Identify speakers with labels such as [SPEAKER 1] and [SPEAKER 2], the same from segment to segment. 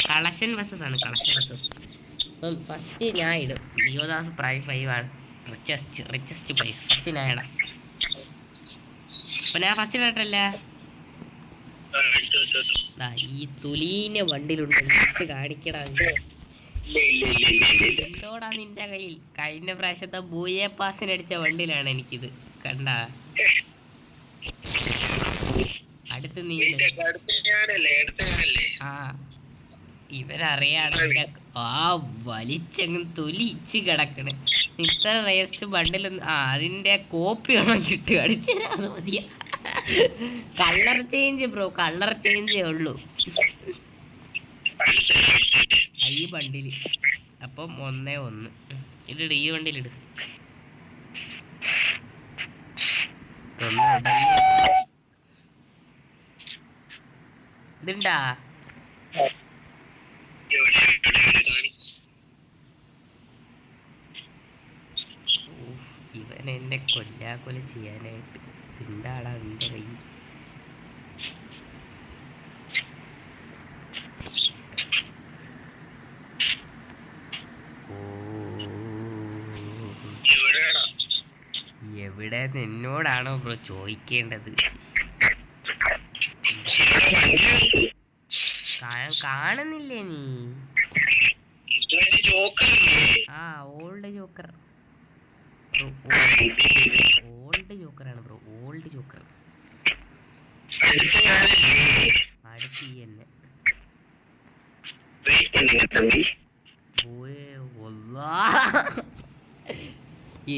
[SPEAKER 1] Collection buses ആണ്, collection buses. അപ്പം first ഞാൻ ഇടും ജിയോദാസ് പ്രൈം 5 ആണ് റിച്ചസ്റ്റ് പ്രൈസ്. ഫസ്റ്റ് ഞാൻ ഇടാം. അപ്പം ഞാൻ ഫസ്റ്റ് ഇടട്ടല്ല. ഈ തുലീന്റെ വണ്ടിയിലുണ്ട്, ഇട്ട് കാണിക്കടാ. എന്തോടാ നിന്റെ കയ്യിൽ? കഴിഞ്ഞ പ്രാവശ്യത്തെ ബൂയെ പാസിനടിച്ച വണ്ടിയിലാണ് എനിക്കിത്. കണ്ടാ? അടുത്ത് നീ ആ ഇവരറിയാതെ ആ വലിച്ചങ്ങ് തൊലിച്ച് കിടക്കണ്. ഇത്ര വേസ്റ്റ് ബണ്ടിലൊന്നും അതിന്റെ കോപ്പി വേണം കിട്ടുക. അടിച്ചു തരാം, അത് മതിയാ. കളർ ചേഞ്ച് ബ്രോ, കളർ ചേഞ്ചേ ഉള്ളൂ ഈ ബണ്ടില്. അപ്പം 1-1 ഇടിട്, ഈ വണ്ടിയിലിട്. ഇതുണ്ടാ ഇവൻ എന്നെ കൊല്ലാക്കൊല ചെയ്യാനായിട്ട്. തിണ്ടാടാ നിന്റെ കയ്യിൽ. എവിടെ എന്നോടാണോ ബ്രോ ചോദിക്കേണ്ടത്? കാണുന്നില്ലേ നീ? ആ ഓൾഡ് ജോക്കർ, ഓൾഡ് ജോക്കറാണ് ബ്രോ, ഓൾഡ് ജോക്കർ. അടുത്ത് തന്നെ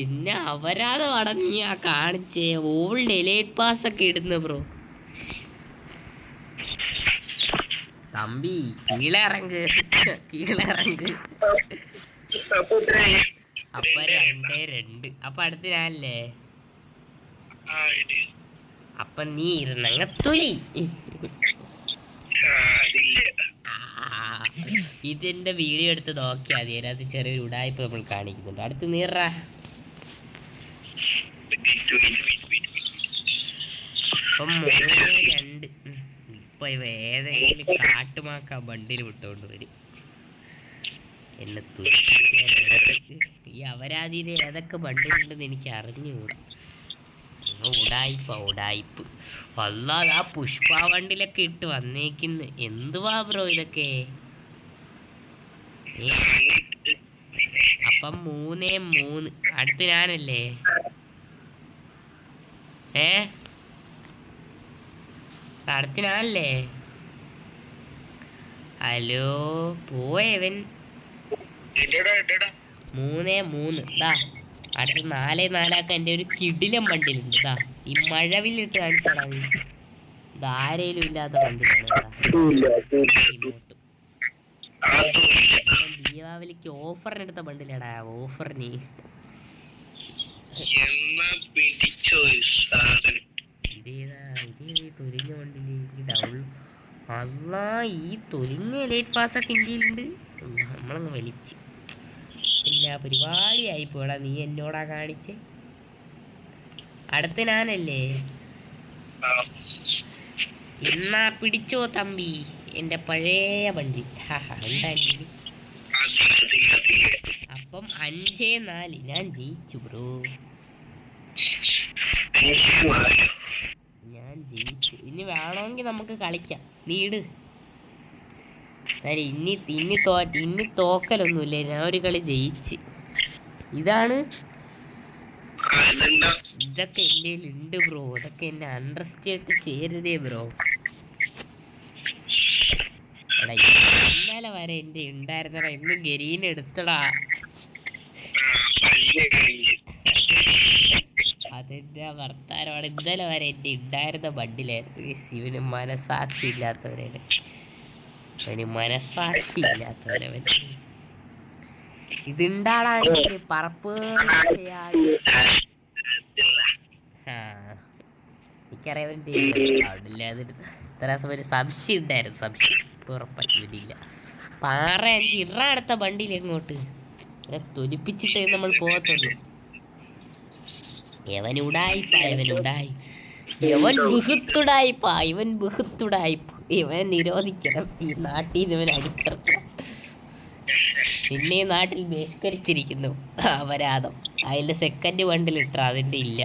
[SPEAKER 1] എന്നെ അപരാധം അടഞ്ഞ കാണിച്ചേ. ഓൾഡ് എലൈറ്റ് പാസ് ഒക്കെ ഇടുന്നു ബ്രോ. തമ്പി കീഴിറങ്ങ്, കീഴിറങ്ങ്. അപ്പൊ 2-2. അപ്പൊ അടുത്ത് ഞാനല്ലേ? അപ്പൊ നീ ഇരുന്നങ്ങ തൊലി. ഇതെന്റെ വീഡിയോ എടുത്ത് നോക്കിയാൽ മതി. അതിനകത്ത് ചെറിയൊരു ഉടായ്പ നമ്മൾ കാണിക്കുന്നുണ്ട്. അടുത്ത് നീറാ. അപ്പം 3-2. ഇപ്പൊ ഏതെങ്കിലും കാട്ടുമാക്ക ബണ്ടിൽ വിട്ടോണ്ട് വരും എന്നെ തുരിക്കാൻ. ഈ അപരാധിയിൽ ഏതൊക്കെ ബണ്ടിലുണ്ടെന്ന് എനിക്ക് അറിഞ്ഞുകൂടാ. ഉടായിപ്പ് വല്ലാതെ ആ പുഷ്പ വണ്ടിലൊക്കെ ഇട്ട് വന്നേക്കുന്നു. എന്തുവാ ബ്രോ ഇതൊക്കെ? അപ്പം 3-3. അടുത്ത് ഞാനല്ലേ? അടുത്ത് ഞാനല്ലേ? ഹലോ പോയവൻ. 3-3. ഇതാ അടുത്ത് 4-4 എൻ്റെ ഒരു കിടിലം വണ്ടിയിലുണ്ട്. ഇതാ ഈ മഴവില്ലിട്ട് കാണിച്ചാടാ നീ. ഇതാരേലും ഇല്ലാത്ത വണ്ടിയാണ്. ദീപാവലിക്ക് ഓഫറിനെടുത്ത ബണ്ടിലാടാ, ഓഫറിന്. ഇതേതാ തൊലിഞ്ഞ വണ്ടില് ഡൗൺ. അല്ലാ ഈ തൊലിഞ്ഞ എലൈറ്റ് പാസ്സൊക്കെ ഇന്ത്യയിലുണ്ട്. നമ്മളങ്ങ് വലിച്ച് പിന്നെ പരിപാടിയായി പോടാ. നീ എന്നോടാ കാണിച്ച്. അടുത്ത് ഞാനല്ലേ? എന്നാ പിടിച്ചോ തമ്പി എൻ്റെ പഴയ വണ്ടി. എന്തായാലും അപ്പം 5-4 ഞാൻ ജയിച്ചു ബ്രോ. ഞാൻ ജയിച്ചു. ഇനി വേണമെങ്കിൽ നമുക്ക് കളിക്കാം. നീ ഇട്. ഇനി തോക്കലൊന്നുമില്ല. ഞാൻ ഒരു കളി ജയിച്ച്. ഇതാണ് ഇതൊക്കെ എൻ്റെ ഉണ്ട് ബ്രോ. ഇതൊക്കെ എന്നെ അണ്ടർസ്റ്റാൻഡ് ചെയ്തതേ ബ്രോ. എടാ ഇന്നലെ വരെ എൻ്റെ ഉണ്ടായിരുന്നടാ. ഇന്ന് ഗരീൻ എടുത്തടാ. അതെന്താ വർത്താനമാണ്? ഇന്നലെ വരെ എൻ്റെ ഉണ്ടായിരുന്ന ബണ്ടിലായിരുന്നു. ശിവന് മനസാക്ഷി ഇല്ലാത്തവരാണ്. അവന് മനസാക്ഷി ഇല്ലാത്തവരവൻ. ഇതുണ്ടാടാ എനിക്ക് പറപ്പ്. എനിക്കറിയാൻ അവിടെ ഇത്ര ഒരു സംശയം ഉണ്ടായിരുന്നു. സംശയം ഉറപ്പായില്ല. 6-5 അടുത്ത വണ്ടിയിൽ എങ്ങോട്ട് തൊലിപ്പിച്ചിട്ടേ നമ്മൾ പോകത്തുള്ളൂ. ഇവൻ ബുഹത്തുടായിപ്പ. ഇവനെ നിരോധിക്കണം, ഈ നാട്ടിൽ നിന്ന് ഇവനെ അടിച്ചിറക്കണം. പിന്നെ ഈ നാട്ടിൽ ബഹിഷ്കരിച്ചിരിക്കുന്നു അപരാധം. അതിന്റെ സെക്കൻഡ് ബണ്ടിൽ ഇട്ട അതിന്റെ ഇല്ല.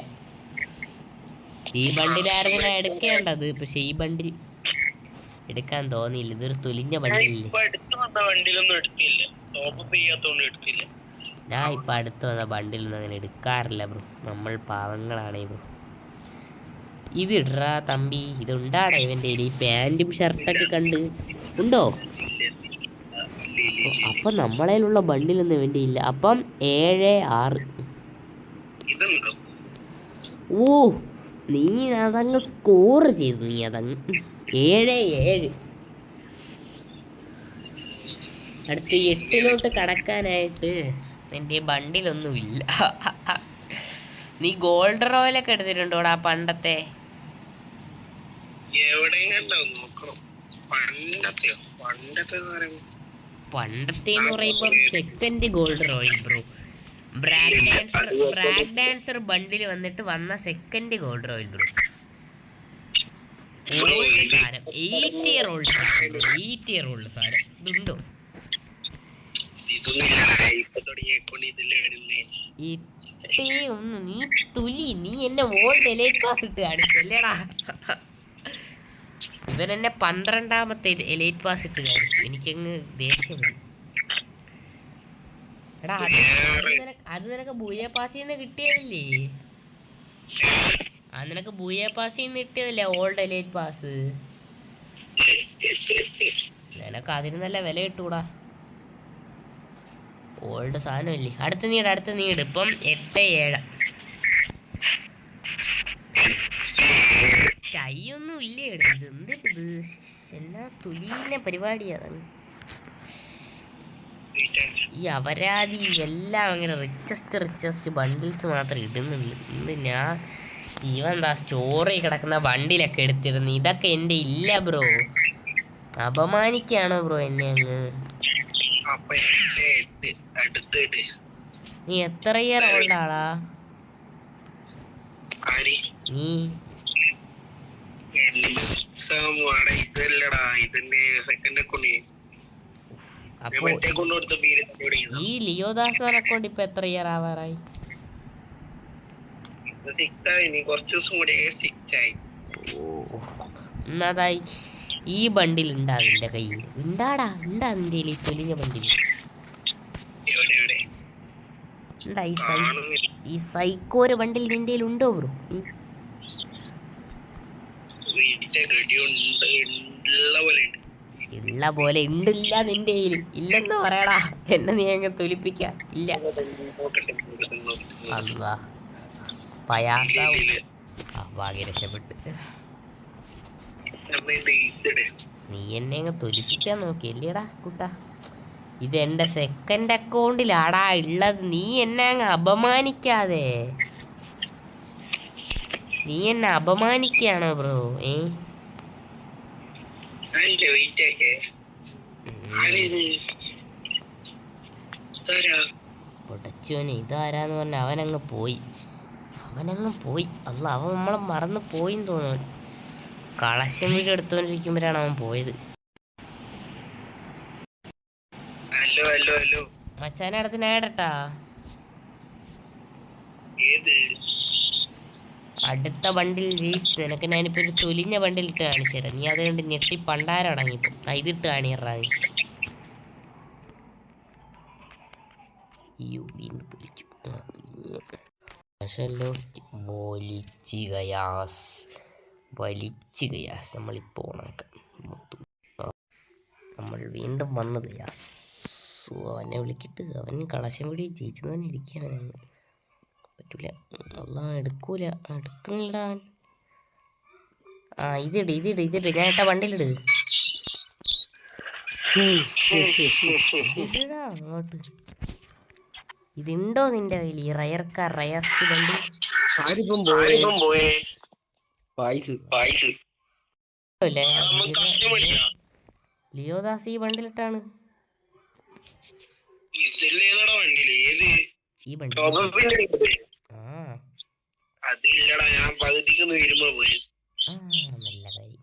[SPEAKER 1] ഈ ബണ്ടിലായിരുന്നു എടുക്കേണ്ടത്, പക്ഷെ ഈ ബണ്ടിൽ എടുക്കാൻ തോന്നിയില്ല. ഇതൊരു തുലിഞ്ഞ ബണ്ടിലില്ലേ. ഞാൻ ഇപ്പൊ അടുത്ത് വന്ന ബണ്ടിലൊന്നും അങ്ങനെ എടുക്കാറില്ല ബ്രോ, നമ്മൾ പാവങ്ങളാണേ ബ്രോ. ഇത് ഇടറാ തമ്പി, ഇതുണ്ടാടാ ഇവന്റെ ഈ പാൻറ്റും ഷർട്ടൊക്കെ കണ്ട് ഉണ്ടോ? അപ്പൊ നമ്മളതിലുള്ള ബണ്ടിലൊന്നും ഇവന്റെ ഇല്ല. അപ്പം 7-6. ഓ നീ അതങ്ങ് സ്കോർ ചെയ്തു, നീ അതങ്ങ് 7-7. അടുത്ത 8 കടക്കാനായിട്ട് നിന്റെ ബണ്ടിലൊന്നുമില്ല. നീ ഗോൾഡ് റോയലൊക്കെ എടുത്തിട്ടുണ്ടോടാ പണ്ടത്തെ? പണ്ടത്തെ എന്ന് പറയുമ്പോൾ സെക്കൻഡ് ഗോൾഡ് റോയൽ ബ്രോ. ബ്രാക്ക് ഡാൻസർ ബണ്ടിൽ വന്നിട്ട് വന്ന second gold royal bro. Old സാധനം, 8 ഇയർ ഓൾഡ് സാധനം, 8 ഇയർ ഓൾഡ് സാധനം. ഇതുണ്ടോ? ഒന്ന് നീ തുലി, നീ എന്നെ ഓൾഡ് എലൈറ്റ് പാസ് ഇട്ട് കാണിച്ചല്ലേടാ. ഇവൻ എന്നെ 12ാമത്തെ എലൈറ്റ് പാസ് ഇട്ട് കാണിച്ചു. എനിക്കങ്ങ് ദേഷ്യം വന്നു. എടാ അത് നിനക്ക് ബൂയ പാസിൽ നിന്ന് കിട്ടിയതില്ലേ? നിനക്ക് ബൂയ പാസിൽ നിന്ന് കിട്ടിയതല്ലേ ഓൾഡ് എലൈറ്റ് പാസ്? നിനക്ക് അതിന് നല്ല വില കിട്ടൂടാ, ഓൾഡ് സാധനമല്ലേ. അടുത്ത നീട് ഇപ്പം 8-7. കൈയൊന്നും ഇല്ലേ? ഇത് എന്തിത്? എന്നാ തുലീന പരിപാടിയാണ് ഈ അപരാധി. എല്ലാം അങ്ങനെ റിച്ചസ്റ്റ് ബണ്ടിൽസ് മാത്രം ഇടുന്നുണ്ട്. ഇന്ന് ഞാൻ ഇവന്താ സ്റ്റോറി കിടക്കുന്ന ബണ്ടിലൊക്കെ എടുത്തിരുന്നു. ഇതൊക്കെ എൻ്റെ ഇല്ല ബ്രോ. അപമാനിക്കാണോ ബ്രോ എന്നെ അങ്ങ്? നീ എത്ര ഇയർ ഓൾഡ് ആളാ നീ? അപ്പൊ ഈ ലിയോദാസ് അക്കൗണ്ട് ഇപ്പൊ എത്ര ഇയർ ആവാറായി? എന്നതായി ഈ ബണ്ടിൽ ഉണ്ടാ നിന്റെ കയ്യിൽ? ഉണ്ടാടാ, ഉണ്ടാ നിന്റെ ഈ തൊലിഞ്ഞ ബണ്ടിൽ ഉണ്ടാ? ഈ സൈക്കോര് ബണ്ടിൽ നിന്റെ ഉണ്ടോ ബ്രോ? ഉള്ള പോലെ ഉണ്ടില്ല നിന്റെ കയ്യിൽ ഇല്ലെന്ന് പറയടാ. എന്നെ നീ അങ്ങ് തൊലിപ്പിക്ക. ഇല്ല അല്ലാ പയാസാവും. ഭാഗ്യ രക്ഷപ്പെട്ട്. നീ എന്നെ അങ്ങ് തൊലിപ്പിക്കാൻ നോക്കിയല്ലേടാ കുട്ടാ. ഇത് എന്റെ സെക്കൻഡ് അക്കൗണ്ടിലാടാ ഉള്ളത്. നീ എന്നെ അങ്ങ് അപമാനിക്കാതെ. നീ എന്നെ അപമാനിക്കാണോ ബ്രോ? പൊടച്ചോനെ, ഇതാരാന്ന് പറഞ്ഞ അവനങ്ങ് പോയി. അല്ല അവൻ നമ്മളെ മറന്ന് പോയിന്ന് തോന്നുന്നു. കളക്ഷൻ വീഡിയോ എടുത്തോണ്ടിരിക്കുമ്പോഴാണ് അവൻ പോയത്. മച്ചാനെ അടുത്ത് നേടട്ടാ. അടുത്ത ബണ്ടിൽ റീച്ച്. നിനക്ക് ഞാനിപ്പോ ഒരു തൊലിഞ്ഞ ബണ്ടിൽ ഇട്ട് കാണിച്ചു തരാം. നീ അത് കണ്ട് ഞെട്ടി പണ്ടാരം അടങ്ങിപ്പോ. ഇതിട്ട് കാണിയറാ. വലിച്ച് ഗയാസ് നമ്മളിപ്പോ ഓണാക്കാം. നമ്മൾ വീണ്ടും വന്നു ഗയാസ്. അവനെ വിളിക്കിട്ട് അവൻ കളക്ഷൻ വീഡിയോ ജയിച്ചു തന്നെ ഇരിക്കുകയാണ്. പറ്റൂല, അല്ല എടുക്കുന്നില്ലടാ അവൻ. ഇതിട് ഞാൻ ഇട്ട വണ്ടിയിലിട്. ഇതിടാ അങ്ങോട്ട്. ഇതുണ്ടോ നിന്റെ കയ്യിൽ ഈ റയസ്റ്റ് വണ്ടി? ലിയോദാസ് ഈ ബണ്ടിലിട്ടാണ്. ഈ ബണ്ടിൽ നല്ല കാര്യം.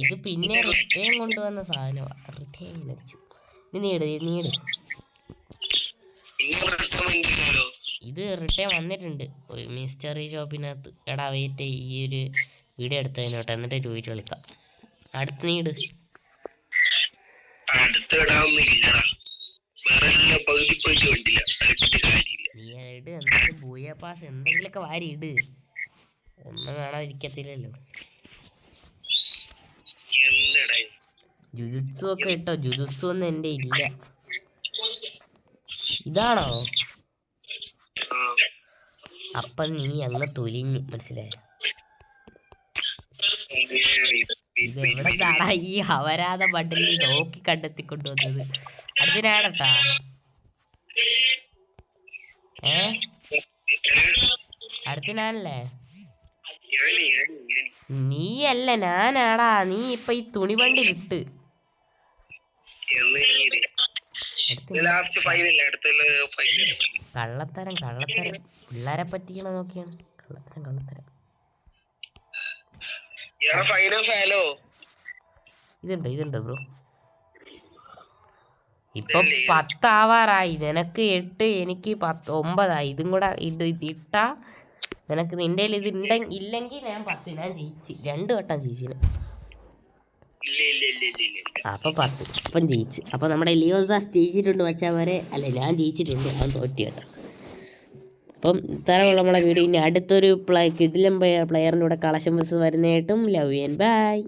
[SPEAKER 1] ഇത് പിന്നെ റിട്ടേൺ കൊണ്ടുവന്ന സാധനമാണ്. റിട്ടേൺ അടിച്ചു. നീട് ഇത് റിട്ടേൺ വന്നിട്ടുണ്ട് ഒരു മിസ്റ്ററി ഷോപ്പിനകത്ത്. എടാ വെയിറ്റ്, ഈ ഒരു വീഡിയോ എടുത്തതിനോട്ടെ, എന്നിട്ട് ചോദിച്ചു കളിക്കാം. അടുത്ത് നീട്. നീ ഇട് എന്തെങ്കിലും ബൂയ പാസ് എന്തെങ്കിലുമൊക്കെ വാരി ഇട്. ഒന്നും കാണാതിരിക്കത്തില്ലല്ലോ. ജുജുത്സു ഒക്കെ ഇട്ടോ. ജുജുത്സു ഒന്നും എന്റെ ഇല്ല. ഇതാണോ? അപ്പൊ നീ അങ്ങ് തൊലിഞ്ഞ്, മനസ്സിലായോ? ഇത് എവിടെ കാണാ ഈ അപരാധ ബണ്ടിൽ നോക്കി കണ്ടെത്തിക്കൊണ്ടുവന്നത്? അടുത്തിനാടട്ടാ. അടുത്തിനാണല്ലേ? നീയല്ല, ഞാനാടാ. നീ ഇപ്പൊ ഈ തുണിവണ്ടിലിട്ട് കള്ളത്തരം പിള്ളേരെ പറ്റിക്കണ നോക്കിയാണ്. കള്ളത്തരം. ഇതുണ്ട് ബ്രോ. ഇപ്പൊ 10 ആവാറായി. നിനക്ക് 8, എനിക്ക് 9 ഇതും കൂടെ ഇട്ടാ നിനക്ക്. നിന്റെ ഇത് ഇല്ലെങ്കിൽ ഞാൻ 10. ഞാൻ ജയിച്ച് 2 വട്ടം ജയിച്ചിന്. അപ്പൊ 10 അപ്പം ജയിച്ച്. അപ്പൊ നമ്മുടെ ലിയോദാസ് ജയിച്ചിട്ടുണ്ട് വച്ചാവരെ. അല്ല, ഞാൻ ജയിച്ചിട്ടുണ്ട്. അവൻ തോറ്റി കേട്ടോ. അപ്പം ഇത്തരമുള്ള നമ്മളെ വീഡിയോ. ഇനി അടുത്തൊരു കിടിലം പ്ലെയറിൻ്റെ കൂടെ കളക്ഷൻ ബസ് വരുന്നതായിട്ടും. Love you and by.